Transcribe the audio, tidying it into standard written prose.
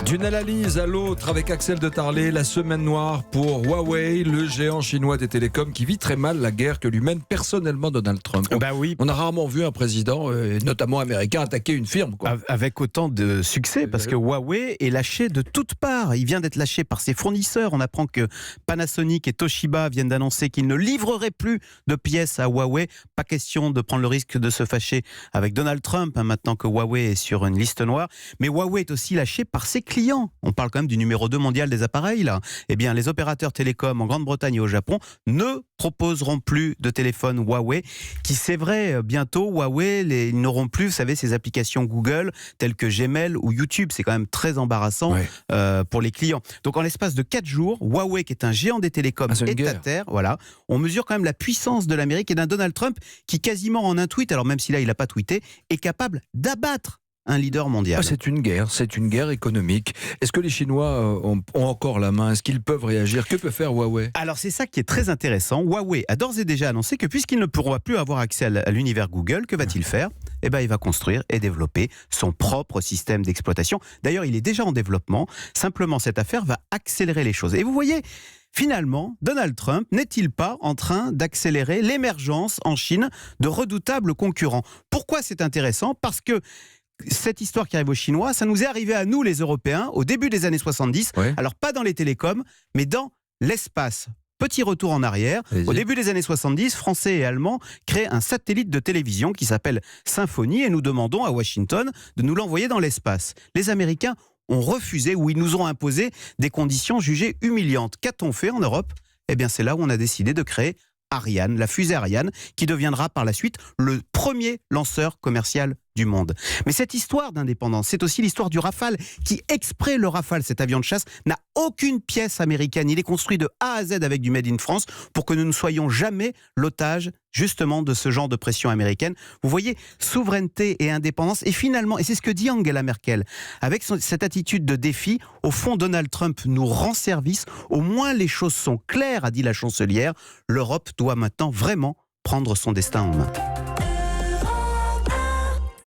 D'une analyse à l'autre avec Axel de Tarlé, la semaine noire pour Huawei, le géant chinois des télécoms qui vit très mal la guerre que lui mène personnellement Donald Trump. Bah oui. On a rarement vu un président, notamment américain, attaquer une firme, quoi. Avec autant de succès, parce que Huawei est lâché de toutes parts. Il vient d'être lâché par ses fournisseurs. On apprend que Panasonic et Toshiba viennent d'annoncer qu'ils ne livreraient plus de pièces à Huawei. Pas question de prendre le risque de se fâcher avec Donald Trump, maintenant que Huawei est sur une liste noire. Mais Huawei est aussi lâché par ses clients. On parle quand même du numéro 2 mondial des appareils, là. Eh bien, les opérateurs télécoms en Grande-Bretagne et au Japon ne proposeront plus de téléphones Huawei, qui, c'est vrai, bientôt, Huawei, ils n'auront plus, vous savez, ces applications Google, telles que Gmail ou YouTube. C'est quand même très embarrassant pour les clients. Donc, en l'espace de 4 jours, Huawei, qui est un géant des télécoms, est à terre. Voilà. On mesure quand même la puissance de l'Amérique et d'un Donald Trump qui, quasiment en un tweet, alors même si là, il n'a pas tweeté, est capable d'abattre un leader mondial. C'est une guerre économique. Est-ce que les Chinois ont encore la main? Est-ce qu'ils peuvent réagir? Que peut faire Huawei? Alors c'est ça qui est très intéressant. Huawei a d'ores et déjà annoncé que puisqu'il ne pourra plus avoir accès à l'univers Google, que va-t-il faire? Eh bien, il va construire et développer son propre système d'exploitation. D'ailleurs, il est déjà en développement. Simplement, cette affaire va accélérer les choses. Et vous voyez, finalement, Donald Trump n'est-il pas en train d'accélérer l'émergence en Chine de redoutables concurrents? Pourquoi c'est intéressant? Parce que cette histoire qui arrive aux Chinois, ça nous est arrivé à nous les Européens au début des années 70, alors pas dans les télécoms, mais dans l'espace. Petit retour en arrière, au début des années 70, Français et Allemands créent un satellite de télévision qui s'appelle Symphonie et nous demandons à Washington de nous l'envoyer dans l'espace. Les Américains ont refusé ou ils nous ont imposé des conditions jugées humiliantes. Qu'a-t-on fait en Europe? Eh bien c'est là où on a décidé de créer Ariane, la fusée Ariane, qui deviendra par la suite le premier lanceur commercial du monde. Mais cette histoire d'indépendance, c'est aussi l'histoire du Rafale, qui exprès le Rafale, cet avion de chasse, n'a aucune pièce américaine. Il est construit de A à Z avec du Made in France pour que nous ne soyons jamais l'otage justement de ce genre de pression américaine. Vous voyez, souveraineté et indépendance, et finalement, et c'est ce que dit Angela Merkel, avec cette attitude de défi, au fond, Donald Trump nous rend service, au moins les choses sont claires, a dit la chancelière, l'Europe doit maintenant vraiment prendre son destin en main.